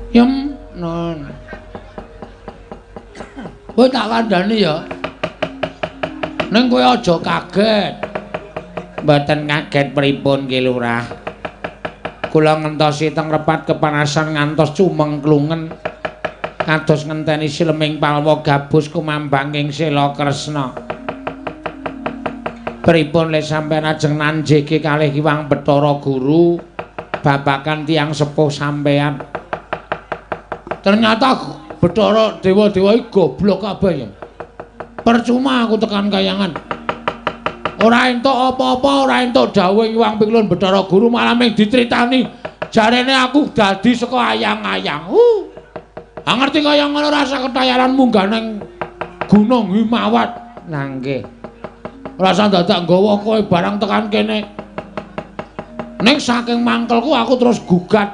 Yem non. Kowe tak kandhani ya. Ning kowe aja kaget. Mboten kaget pripun Ki Lurah. Kula ngentosi teng repat kepanasan ngantos cumengklungen. Kados ngenteni Sileming Palwa gabus kumambang ing Sela Kresna. Pripun le sampeyan ajeng nanjeke kalih Hyang Bathara Guru babakan tiyang sepuh sampeyan. Ternyata Bathara dewa-dewa iki goblok kabeh ya. Percuma aku tekan kayangan. Ora entuk apa-apa, ora entuk dawuh Hyang Pikulun Bathara Guru malah mung ditritani jarene aku dadi saka ayang-ayang. Ngerti kaya ngono rasa ketayaran munggah nang Gunung Himawat. Lah nggih. Rasa dadak nggawa kowe barang tekan kene. Ning saking mangkelku aku terus gugat.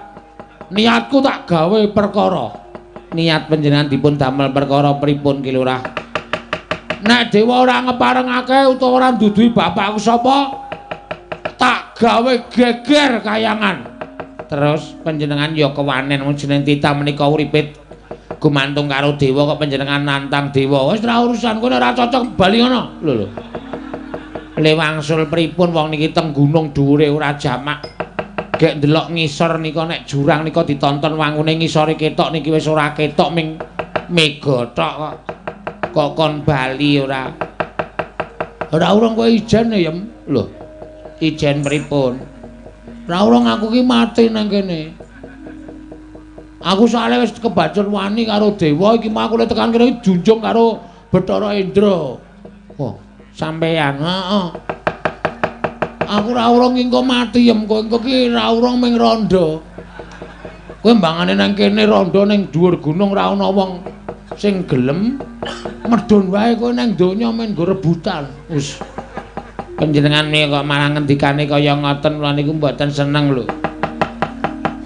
Niatku tak gawe perkara. Niat panjenengan dipun damel perkara pripun Ki Lurah? Nek dewa ora ngeparengake utawa ora nduduhi bapakku sapa, tak gawe geger kayangan. Terus panjenengan ya kewanen wong jeneng Tita menika uripit gumantung karo dewa kok panjenengan nantang dewa. Wis ora urusan kowe ora cocok bali ngono. Lho. Le wangsul pripun wong niki teng gunung dhuwure ora jamak. Gek ndelok ngisor nika nek jurang nika ditonton wangune ngisore ketok niki wis ora ketok ming mega tok kok. Kok kon bali ora. Ora urung kowe ijen ya, Yem. Lho. Ijen pripun? Ora urung aku ki mati nang kene. Aku soalnya wis kebacut wani karo dewa iki mah aku le tekan kene junjung karo Bathara Indra. Oh, sampeyan. Heeh. Aku ora urung engko mati Yem, kowe engko ki ora urung ming rondo. Kowe mbangane nang kene rondo ning dhuwur gunung ora ana wong sing gelem medhun wae kowe nang donya men nggo rebutan. Wis panjenengan kok malah ngendikane kaya ngoten kula niku mboten seneng lho.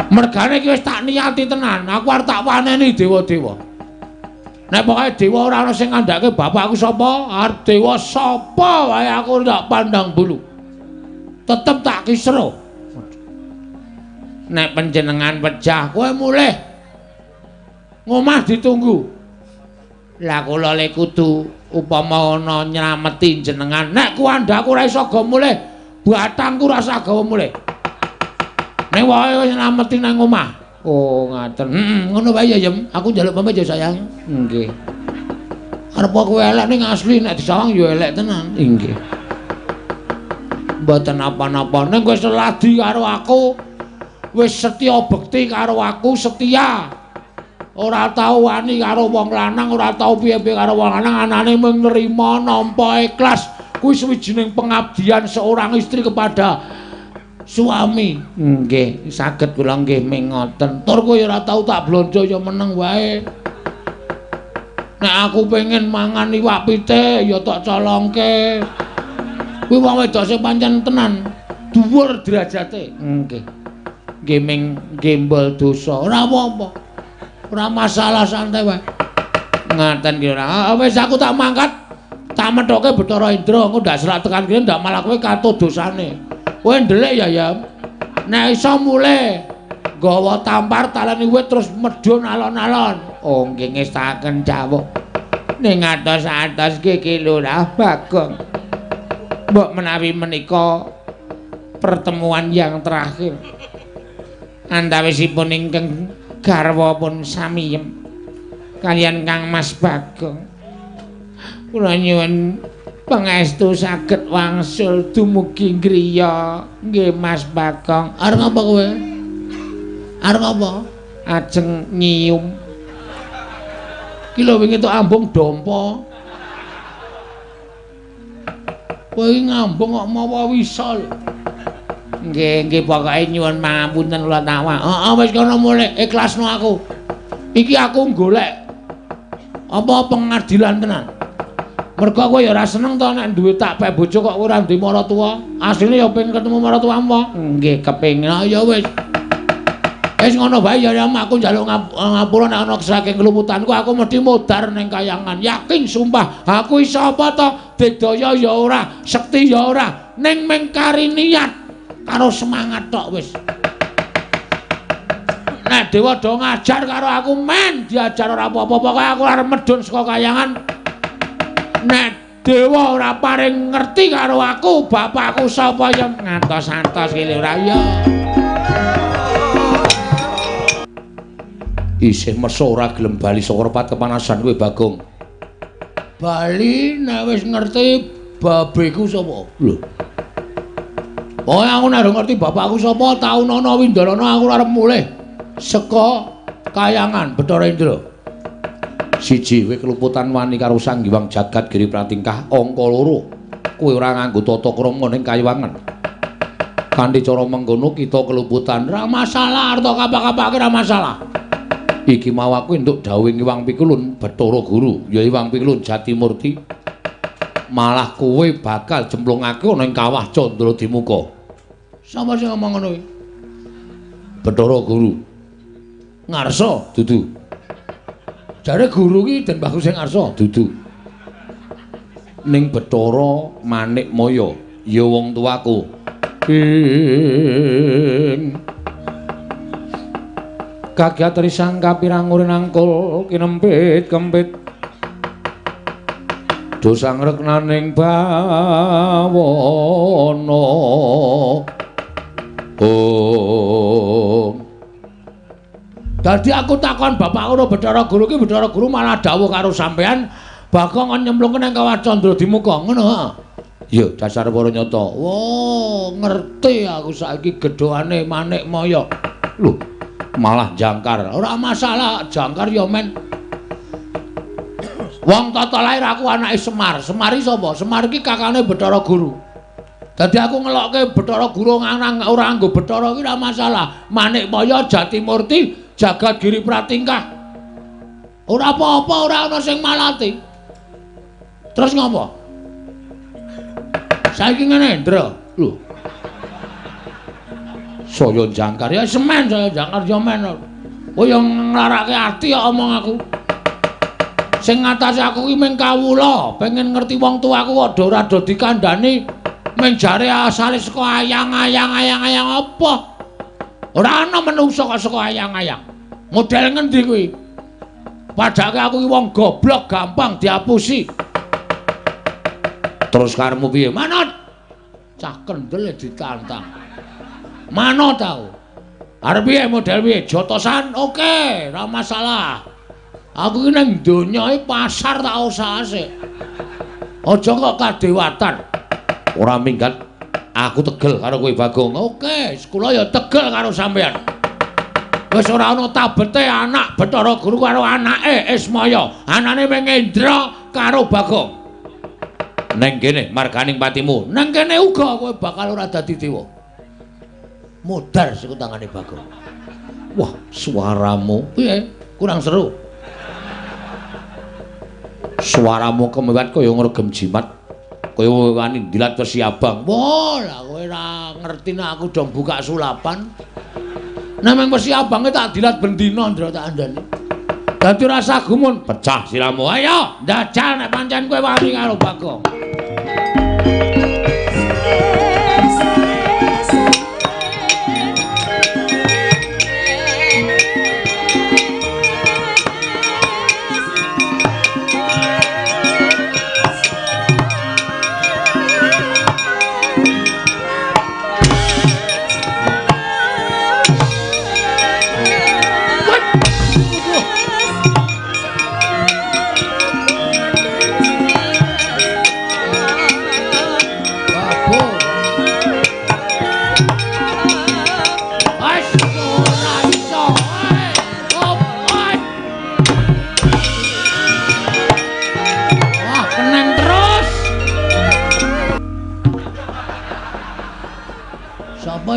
Mergane iki wis tak niati tenan, aku arep tak paneni dewa-dewa. Nek pokoke dewa ora ana sing ngandhake bapakku sapa, arep dewa sapa wae aku ndak pandang bulu. Tetep tak kisro. Nek panjenengan pejah kowe mulih ngomah ditunggu. Lah kula le kudu upama ana nylameti jenengan. Nek kuandhaku ora iso go mulih, batangku rasa gawa mulih. Nek wae wis nylameti nang omah. Oh, ngaten. Ngono wae ya, Yem. Aku njaluk pamit ya, sayang. Nggih. Arep kowe elek ning asli nek disawang ya elek tenan. Nggih. Mboten apa-apa. Ning wis seladi karo aku, wis setya bekti karo aku, setia. Ora tau wani karo wong lanang, ora tau piye-piye karo wong lanang, anane mung nrima nampa ikhlas. Kuwi sawijining pengabdian seorang istri kepada suami. Nggih, saged kula nggih ming ngoten. Tur kowe ora tau tak blonjo ya meneng wae. Nek aku pengen mangan iwak pite ya tak colongke. Kuwi wong wedok sing pancen tenan dhuwur derajate. Nggih. Nggih ming gembol dosa. Ora apa-apa. Ora masalah santai wae. Ngaten ki ora. Wis aku tak mangkat. Tak methoke Bathara Indra, engko ndak serak tekan kene ndak malah kowe katut dosane. Kowe ndelik ya, Yam. Nek iso mulih nggawa tampar taleni wit terus medhun alon-alon. Oh, nggih ngestaken dawuh. Ning atos-atos Ki Lurah Bagong. Mbok menawi menika pertemuan yang terakhir antawisipun ingkang garwa pun samiyem kalian Kang Mas Bagong. Kula nyuwun pangestu saged wangsul dumugi griya. Nggih Mas Bagong. Arep apa kowe? Arep apa? Ajeng nyium. Ki lho wingi tok ambung dompo. Kowe ngambung kok mawa wisol. Nggih pokoke nyuwun pangapunten kula tawa. Heeh wis kono mulih ikhlasno aku. Iki aku golek apa pengadilan tenan. Mergo kowe ya ora seneng to nek duwe tak pek bojo kok ora ndek maratuwa. Asline ya pengen ketemu maratuwamu. Nggih kepengin. Ya wis. Wis ngono bae ya aku njaluk ngapura nek ana saking keluputanku aku mesti modar ning kayangan. Yakin sumpah aku iso apa to? Digdaya ya ora, sekti ya ora, ning mengkari niat karo semangat tok wis. Nek Dewa do ngajar karo aku men diajar ora apa-apa kaya aku arep medhun saka kayangan. Nek Dewa ora paring ngerti karo aku, bapakku sapa ya ngantos-antos iki ora ya. Isih meso ora gelem bali saka repat kepanasan kowe Bagong. Bali nek wis ngerti babeku sapa? Lho. Oh aku nek ngerti bapakku sapa, taun ana Windarana aku arep mulih saka kayangan Bathara Indra. Siji kowe keluputan wani karo Sang Hyang Jagat Giri Pratingkah. Angka loro kowe ora nganggo tata krama ning kayangan. Kanthi cara mengkono kita keluputan ora masalah, arta kapak-kapake ora masalah. Iki mau aku entuk dawuh Hyang Pikulun Bathara Guru, ya Hyang Pikulun Jatimurti. Malah kowe bakal jemplungake ana ing kawah Candra Dimuka. Sapa sing ngomong ngono iki? Bathara Guru. Ngarsa dudu. Jare guru ki Den Bagus sing ngarsa dudu. Ning Bathara Manikmaya ya wong tuaku. Kagiat risang kapirang nangkul kinempit-kempit. Dosang reknaning bawana. Dadi aku takon bapakku karo Bathara Guru ki Bathara Guru malah dawuh karo sampean Bagong nyemplungke nang kawah Candra Dimuka ngono ha. Ya dasar para nyata. Wo ngerti aku saiki gedhoane Manikmaya. Lho malah jangkar. Ora masalah jangkar ya men. Wong tata lair aku anake Semar. Semar iki sapa? Semar iki kakane Bathara Guru. Dadi aku ngelokke Bathara Guru nang ora nggo Bathara iki ora masalah. Manikmaya Jatimurti Jagat Giri Pratingkah. Ora apa-apa, ora ana sing malati. Terus ngopo? Saiki ngene, Ndra. Lho. Saya jangkar ya semen saya jangkar ya men. Oh ya nglarake ati ya omong aku. Sing ngatasi aku ki mung kawula, pengen ngerti wong tuaku kok ora do dikandhani mung jare asale saka ayang-ayang apa? Ora ana menungso kok saka ayang-ayang. Model ngendi kuwi? Padahal aku ki wong goblok gampang diapusi. Terus karemu piye? Manut. Cah kendel ditantang. Manut tau. Arep piye model piye? Jotosan oke, ora masalah. Aku ki nang donya iki pasar tak usahase. Aja kok kadewatan. Ora minggat aku tegel karo kowe Bagong. Oke, kula ya tegel karo sampean. Wis ora ana tabete anak Bathara Guru karo anake Ismaya. Anane mung Indra karo Bagong. Neng kene marganing patimu. Neng kene uga kowe bakal ora dadi dewa. Modar sekutangane Bagong. Wah, suaramu piye? Kurang seru. Suaramu kemewat kaya ngregem jimat. Kaya wani dilat Wesi Abang. Wah, lah kowe ora ngerti nek aku do buka sulapan. Nek mung Wesi Abang tak dilat bendina Ndra tak andani. Dadi rasa gumun, pecah siramu. Ayo, ndajal nek pancen kowe wani karo Bagong.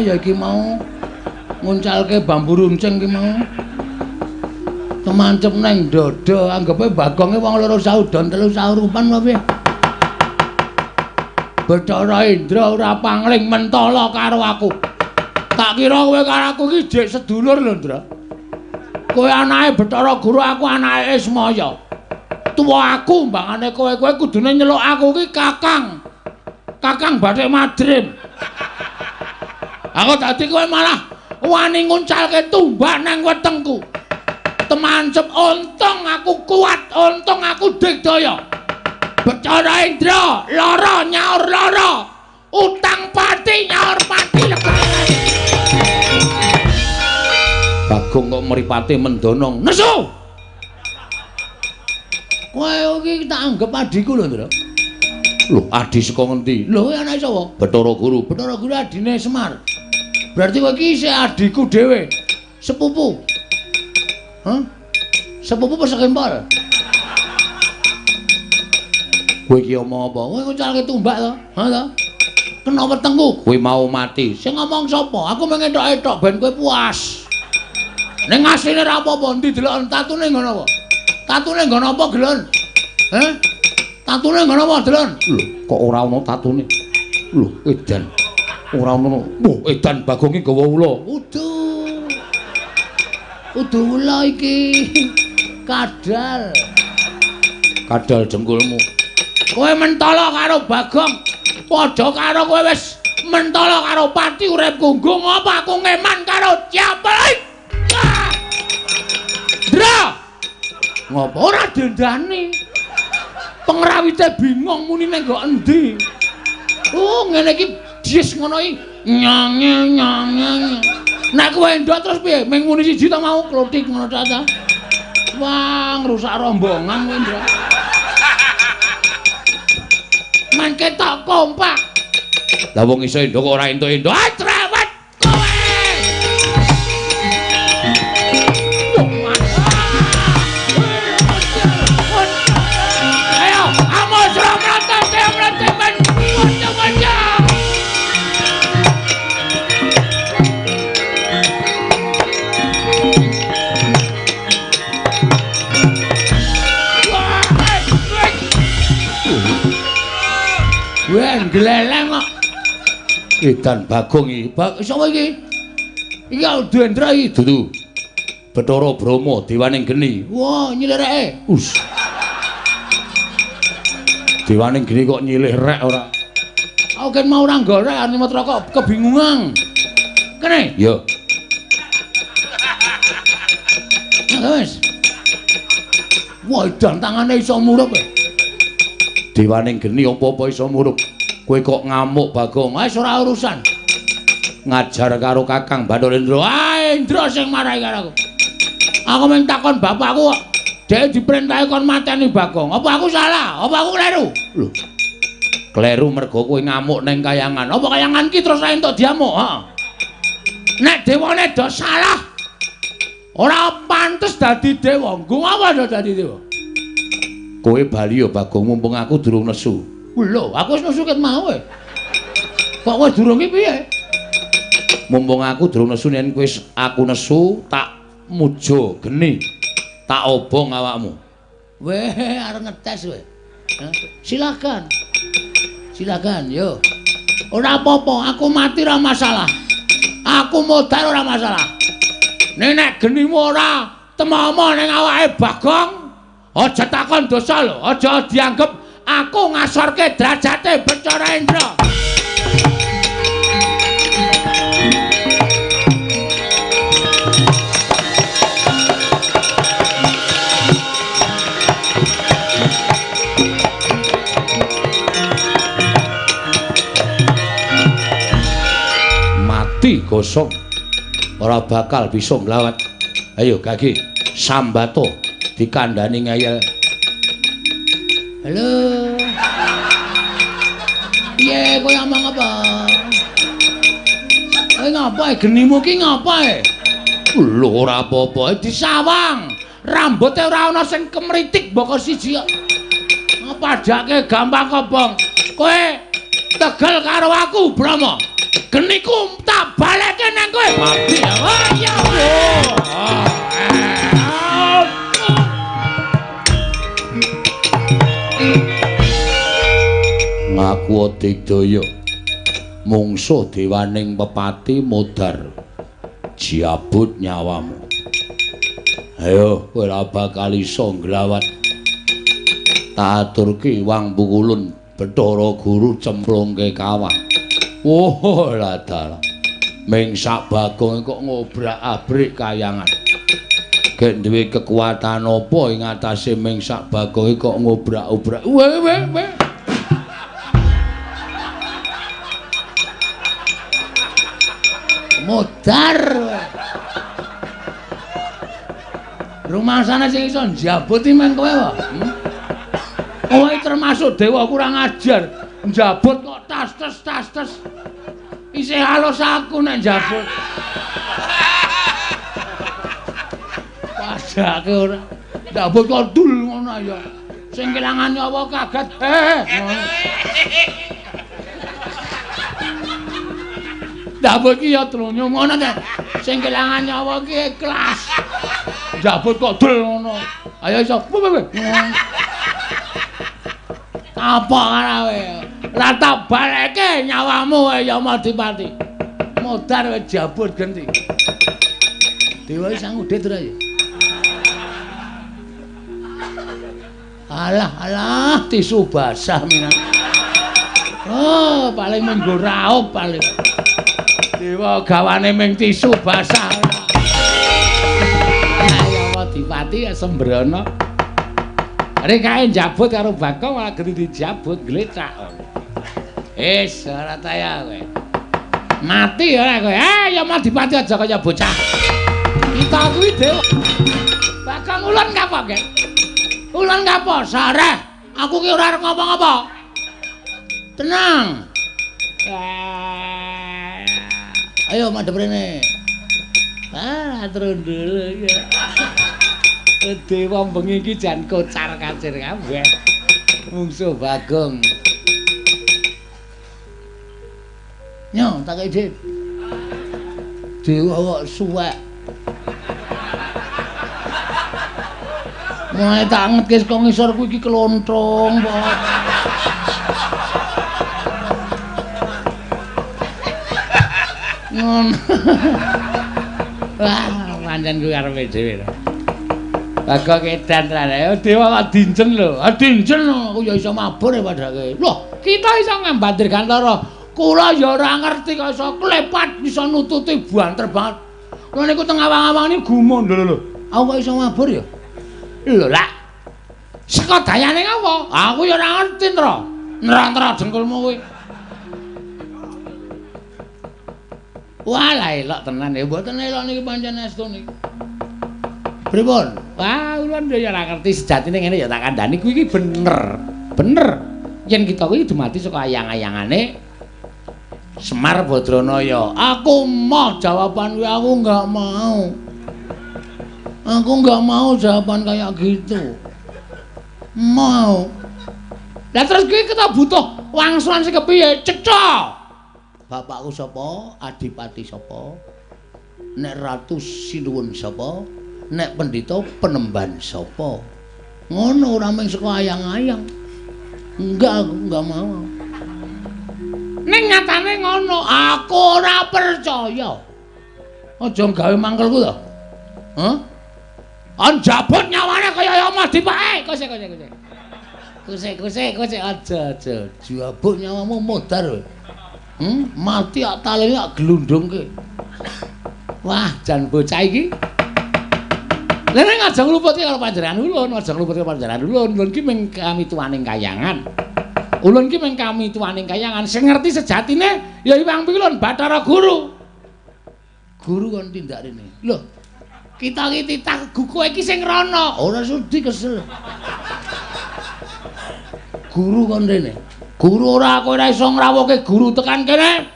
Ya iki mau nguncalke bambu runcing ki mau temancep neng dada anggepe Bagonge wong loro saudon telu saurupan apa piye Bathara Indra ora pangling mentala karo aku tak kira kowe karo aku ki jek sedulur lho Ndra kowe anake Bathara Guru aku anake Ismaya tuwa aku mbangane kowe kudune nyeluk aku ki Kakang Bathik Madrim. Aku tadi kowe malah wani nguncalke tumbak nang wetengku. Temancep untung aku kuat, untung aku digdaya. Bacara Indra, lara nyaur lara. Utang pati nyaur pati lekane. Bagong kok mripate mendonong. Nesu. Kowe iki tak anggap adiku lho, Ndra. Lho, adi saka ngendi? Lho, kowe anake sapa? Bathara Guru. Bathara Guru adine Semar. Berarti kowe iki isih adiku dhewe. Sepupu. Hah? Sepupu apa sekempol? Kowe iki omong apa? Kowe ngucalke tumbak to? Ha to? Kena wetengku, kowe mau mati. Sing ngomong sapa? Aku mengetok-etok ben kowe puas. Ning asline ra apa-apa, ndi delok tatune ngono apa? Tatune ngono apa, Gelon? Heh? Tatune ngono apa, Delon? Lho, kok ora ono tatune? Lho, edan. Ora ono. Wah, edan Bagong iki gawa ula. Udu ula iki. Kadal. Kadal jengkulmu. Kowe mentala karo Bagong. Padha karo kowe wis mentala karo pati urip gunggung apa aku ngeman karo Japel. Dra. Ngopo ora dendani? Pengrawite bingung muni ning nggo endi. Oh, ngene iki dis ngono iki. Nyang. Nek kowe ndok terus piye? Ming muni siji ta mau klotik ngono ta. Wah, ngrusak rombongan kowe, Ndra. Man ketok kompak. Lah wong iso endo kok ora ento-ento. Ah, cerewet kowe. Ayo, amos ora mrate men. Wajah. Wen gleleng kok. Edan Bagong iki. Sapa iki? Iki Dendra iki dudu. Bathara Brahma Dewaning Geni. Wah, nyilih reke. Dewaning Geni kok nyilih rek ora. Aku kan mau ora gorek Animatra kok kebingungan. Kene? Yo. Wes. Wah, edan tangane iso murup. Dewaning Geni apa-apa iso murup. Kowe kok ngamuk Bagong. Wis ora urusan. Ngajar karo Kakang Bathara Indra. Ah, Indra sing marahi karo aku. Aku mung takon bapakku kok dhek diperintahi kon mateni Bagong. Apa aku salah? Apa aku kleru? Lho. Kleru mergo kowe ngamuk ning kayangan. Apa kayangan ki terus ra entuk diamuk, ha? Nek dewane do salah. Ora pantes dadi dewa. Nggo apa do dadi dewa? Kowe bali yo Bagong mumpung aku durung nesu. Lho, aku wis nesu ket mau e. Kok kowe durung ki piye? Mumpung aku durung nesu yen kowe aku nesu tak muja geni. Tak obong awakmu. Weh, arep ngetes kowe. Silakan. Silakan, yo. Ora apa-apa, aku mati ora masalah. Aku modal ora masalah. Nek genimu ora temomo ning awake Bagong, aja takon dosa lho, aja dianggep aku ngasorke derajate Bathara Indra. Mati gosong. Ora bakal bisa nglawat. Ayo Gage, sambato dikandani ngeyel. Halo. Piye kowe ngomong apa? Kowe ngapae genimu ki ngapae? Lho ora apa-apa disawang. Rambuté ora ana sing kemritik mboko siji kok. Ngapadake gampang kobong. Kowe tegel karo aku, Brahma. Geniku tak baleke nang kowe. Mati ya. Oh ya. Ngaku Digdaya mungsuh dewaning pepati modar jiabut nyawamu. Ayo kowe ora bakal iso nglawat. Tak aturke wang pukulun Bathara Guru cemplungke kawah. Oh lah dalah. Mingsak Bagong kok ngobrak-abrik kayangan. Gek duwe kekuatan apa ing atase Mingsak Bagong kok ngobrak-obrak. Weh. Modar. Rumangsane sing iso njabut iki men kowe wae. Kowe termasuk dewa kurang ajar. Njabut kok tas-tes. Isih halus aku nek njabut. Padake ora. Njabut kok dul ngono ya. Sing kelangan nyawa kaget. Njabut ki ya trunyu ngono nek sing kelangan nyawa ki ikhlas. Njabut kok dul ngono. Ayo iso. Apa karawe? Ora tak baleke nyawamu ya Madipati. Modar wis jabut genti. Dewa sang udit ora ya? Alah, tisu basah minan. Oh, paling menggo raup paling. Dewa gawane ming tisu basah. Ya Madipati ya sembrono. Arek kae njabut karo Bagong malah genti dijabut glecak. Wis ora taya kowe. Mati ora kowe. Ya Madipati aja kaya bocah. Kita kuwi dewa. Bagong ulun ngapa, Gek? Ulun ngapa? Sareh. Aku ki ora arep ngapa-ngapa. Tenang. Ayo madhep rene. Trundul ya. Dewa bengi iki jan kocar-kacir kabeh. Mungsuh Bagong. Nyo, tak kei Dewa kok suwek. Mulai tak ngetkis kok ngisor kuwi iki kelontrong kok. Ngono. Wah, pancen kuwi arepe dhewe. Bagong edan tenan. Dewa kok dincen lho. Dincen aku ya iso mabur ya padake. Loh, kita iso ngambandir Gantara. Kula ya ora ngerti kok iso klepat iso nututi banter banget. Lha niku teng awang-awang iki gumun lho. Aku kok iso mabur ya? Lho lak. Saka dayane apa? Aku ya ora ngerti, Tro. Nerang-nerang dengkulmu kuwi. Wah, elok tenan ya. Mboten elok niki pancen estu niki. Pripun? Wah, ulun ya ora ngerti sejatine ngene ya tak kandhani kuwi iki bener. Bener. Yen kita kuwi dumadi saka ayang-ayangane Semar Badranaya. Aku mau jawaban kuwi aku enggak mau. Aku enggak mau jawaban kayak gitu. Mau. Lah terus kuwi kita butuh wangsulan sing kepiye? Cetha. Bapakku sapa? Adipati sapa? Nek Ratu Sinuwun sapa? Nek Pendhita Penemban sapa? Ngono ora mung saka ayang-ayang. Enggak, aku enggak mau. Ning nyatane ngono, aku ora percaya. Aja gawe mangkelku to. Hah? Anjabut nyawane kaya ya Madipati. Kuse aja. Jabut nyawamu modar kowe. Mati tak taleni tak glundungke. Wah, jan bocah iki. Lah nek aja ngluputi karo panjenengan ulun, aja ngluputi karo panjenengan ulun. Ulun ki mung kami tuwaning kayangan. Ulun ki mung kami tuwaning kayangan. Sing ngerti sejatine ya Iwang Pilun Bathara Guru. Guru kon tindak rene. Lho, kita iki titah kowe iki sing rono. Ora sudi kesel. Guru kon rene. Guru ora kowe ora iso ngrawuhke guru tekan kene.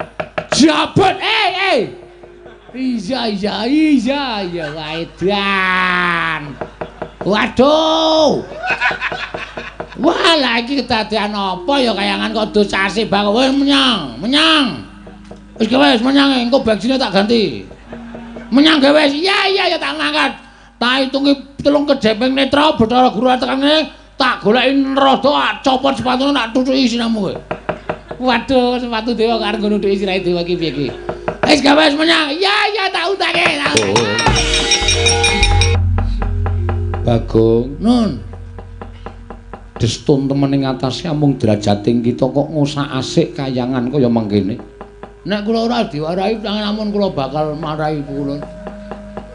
Jabut, Iya, Waidan. Waduh. Wah, lah iki kedadean apa ya kayangan kok dosase bang. Wis menyang. Wis menyang engko bensinnya tak ganti. Menyang ge wis. Iya ya tak ngangkat. Tak hitungi 3 kejeping netra Bathara Guru tekan kene. Tak goleki rada copot sepatune tak tutuki sinamu kowe. Waduh, sepatu dewa karo ngono dhuwit sirahe dewa iki piye iki? Wis gawe wis menyang. Iya tak utake. Bagong, Nun. Destun temen ing atase amung drajating kita kok ngosak asik kayangan kaya mangkene. Nek kula ora diwarahi namun kula bakal marahi kula.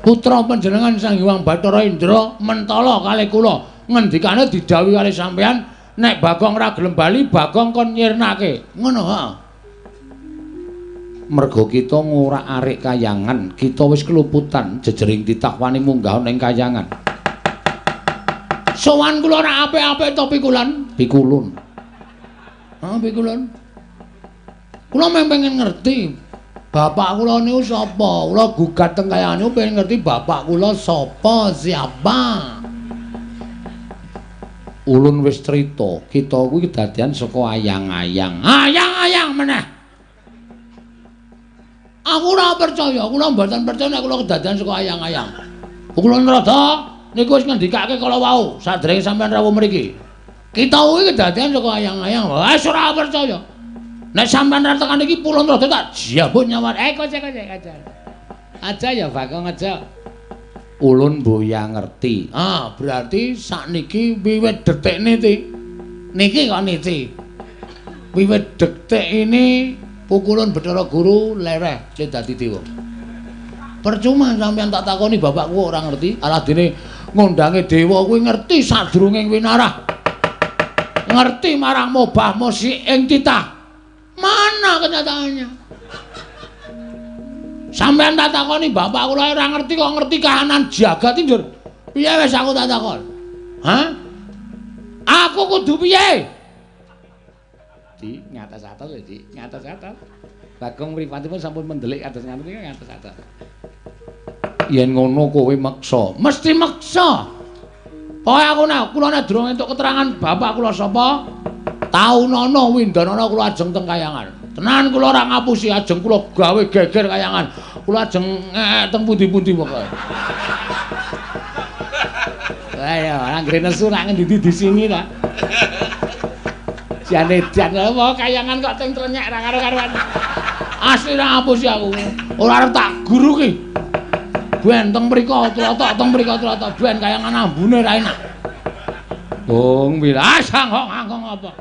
Putra panjenengan Sang Hyang Bathara Indra mentala kalih kula ngendikane didhawuhi kalih sampeyan nek Bagong ora gelem bali Bagong kon nyirnake. Ngono ha. Mergo kita ngurak-arik kayangan, kita wis keluputan jejering titah wani munggah ning kayangan. Sowan kula ora apik-apik to pikulun. Ha pikulun. Kula pengen ngerti bapak kula niku sapa. Kula gugat teng kayangan niku pengen ngerti bapak kula sapa, siapa. Ulun wis crita, kita kuwi kedadian saka ayang-ayang. Ayang-ayang meneh. Aku ora percaya, kula mboten percaya nek kula kedadian saka ayang-ayang. Kula Narada niku wis ngendikake kala wau sadurunge sampeyan rawuh mriki. Kita kuwi kedadian saka ayang-ayang. Wis ora percaya. Nek sampean ra tekan iki Pulon Rada tak jambut nyawar. Kocek. Aja ya Bagong aja. Ulun boya ngerti. Ah, berarti sakniki wiwit detikne ti. Niki kok niti. Wiwit detik ini pukulun Bathara Guru lereh sing dadi dewa. Percuma sampean tak takoni bapakku ora ngerti. Alah dene ngondange dewa kuwi ngerti sadurunge winarah. Ngerti marang mobah musik ing titah. Mana kenyataannya? Sampeyan tak takoni bapak kula ora ngerti kok ngerti kahanan jagat iki njur. Piye wis aku tak takon? Hah? Aku kudu piye? Di ngatas-atas ya, Di. Ngatas-atas. Bagong mripatipun sampun mendelik kados ngoten iki ngatas-atas. Yen ngono kowe meksa, mesti meksa. Pokoke aku nek kula nek durung entuk keterangan bapak kula sapa? Taunana Windanana kula ajeng teng kayangan. Tenan kula ora ngapusi ajeng kula gawe geger kayangan. Kula ajeng teng pundi-pundi pokoke. Ayo, anggere nesu nak ngendi di sini ta. Jane jan apa kayangan kok teng trenyek ra karo-karoan. Asli ra ngapusi aku. Ora arep tak guru ki. Ben teng mriko trotok teng mriko trotok ben kayangan ambune ra enak. Wong bila sanghong-sanghong apa?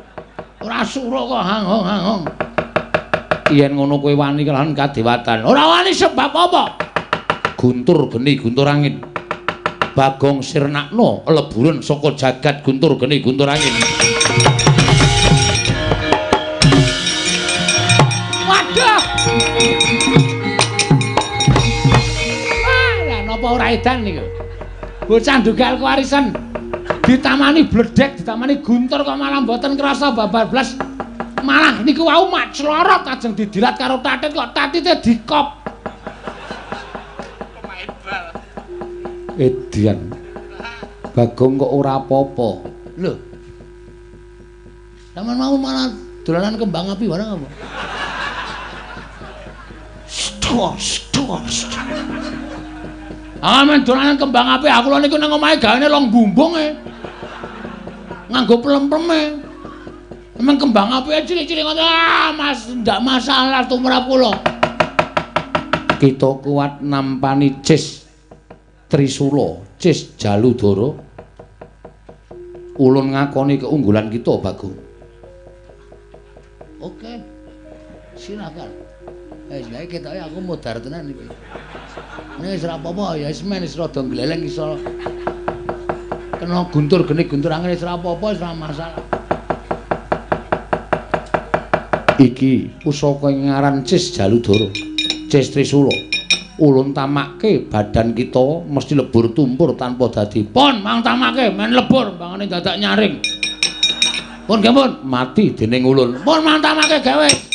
Ora suruh kok hangong-hangong. Yen ngono kowe wani kelawan kadewatan. Ora wani sebab apa? Guntur geni guntur angin. Bagong sirnakno leburan saka jagat guntur geni guntur angin. Waduh. Lah napa ora edan niku? Bocah dugal kewarisan. Ditamani bledek, ditamani guntur kok malah mboten krasa babar blas. Malah niku wau mak clorot ajeng didilat karo tatit kok tatite dikop. Pemain bal. Edian. Bagong kok ora apa-apa. Lho. Sampeyan mau malah dolanan kembang api barang apa? Stos. Amen dolanan kembang api aku lho niku nang omahe gawane long bumbung e. Nganggo plem-pleme. Emang kembang api cilik-cilik ngono. Mas, ndak masalah tumrap kula. Kita kuat nampani Cis Trisula, Cis Jaludara. Ulun ngakoni keunggulan kita, Bagong. Oke. Silakan. Wis bae ketoke aku modar tenan iki. Nek wis ora apa-apa ya wis men wis rada gleleng iso kena guntur geni guntur angin wis ora apa-apa wis ora masalah. Iki pusaka ngaran Cis Jaludara, Cis Trisula. Ulun tamakke badan kita mesti lebur tumpur tanpa dadi. Pon mang tamakke men lebur bangane dadak nyaring. Pun nggih pun mati dening ulun. Pun mang tamakke gawe.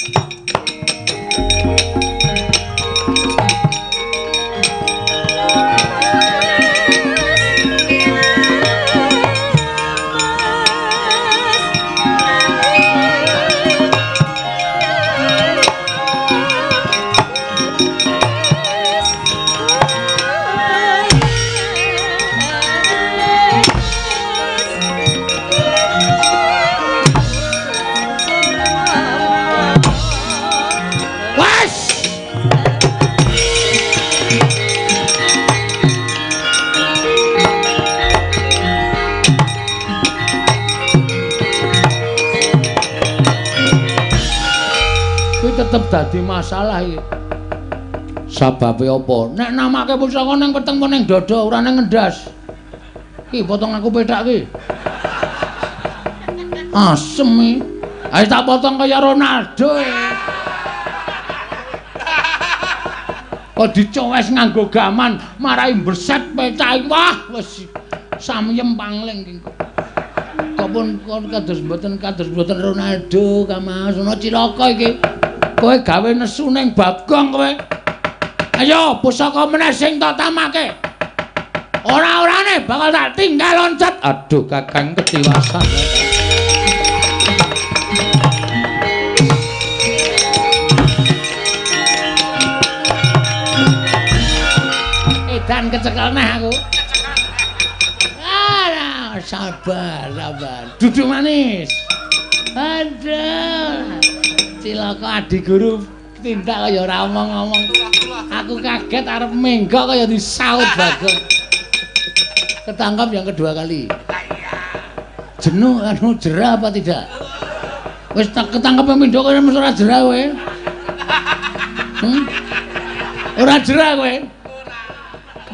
dadi masalah iki. Sababe apa? Nek namake pusaka ning peteng ning dada ora ning ngendas. Ki potong aku petak ki. Asem iki. Ayo tak potong kaya Ronaldo. Kok dicowes nganggo gaman marai berset petak wah wis samyem pangling ki. Kok pun kados mboten Ronaldo Kamas ana cilaka iki. Kowe gawe nesu ning Bagong kowe. Ayo pusaka meneh sing tak tamake. Ora-orane bakal tak tinggal loncat. Aduh Kakang ketiwasan. Dan kecekel neh aku. Alah, sabar. Duduk manis. Aduh. Cilaka adik guru tindak kaya ora omong-omong. Aku kaget arep menggok kaya disaut Bagong. Ketangkap yang kedua kali. Jenuh jerah apa tidak? Wis ketangkep pindho kaya mesti ora jerah kowe. Ora jerah kowe.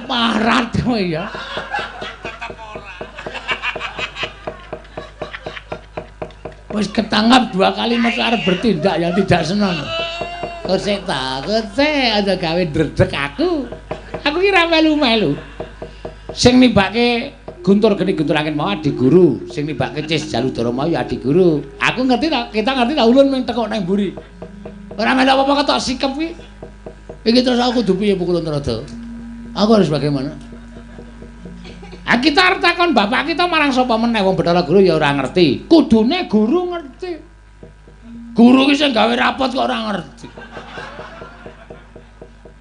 Parat kowe ya. Wis ketangkap dua kali mesti arep bertindak yang tidak senonoh. Kosek aja gawe dredeg aku. Aku kira melu-melu. Sing nibake Guntur Geni Guntur Angin mau adik guru, sing nibake Cis Jaludara mau ya adik guru. Aku ngerti ta, kita ngerti ta ulun mung teko nang mburi. Ora melu apa-apa ketok sikep ki. Iki terus aku kudu piye pukulun rada. Aku harus bagaimana? Kita arep takon bapak kita marang sapa meneh wong Bathara Guru ya ora ngerti. Kudune guru ngerti. Guru ki sing gawe rapot kok ora ngerti.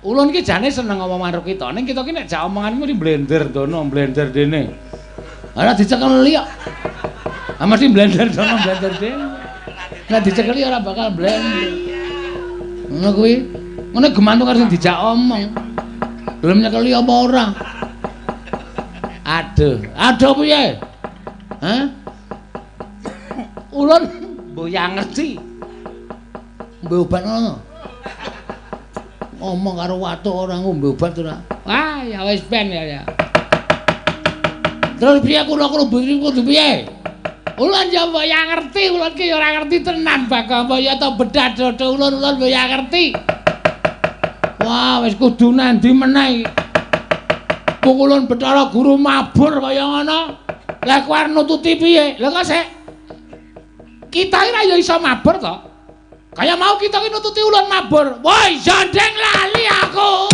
Ulun ki jane seneng ngomong karo kita. Ning kita ki nek jak omonganmu di blender dono, blender dene. Ora dicekeli kok. Ah mesti blender dono, blender dene. Nek dicekeli ora bakal blender. Ngono kuwi. Ngono gemantung karo sing dijak omong. Belum nyekeli apa ora? Aduh piye? Hah? Ulun mboya ngerti. Mbok obat ngono. Omong karo watuk ora ngombe obat ora. Wah, ya wis ben ya. Terus piye kula kudu piye? Ulun ya mboya ngerti, ulun ki ora ngerti tenan Bagong ya ta bedah dodo ulun mboya ngerti. Wah, wis kudu nandi meneh. Pukulun Bathara Guru mabur kaya ngono. Lah kowe arep nututi piye? Lha kok sik kita ora ya iso mabur to? Kaya mau kita ki nututi ulun mabur. Woi, jandeng lali aku.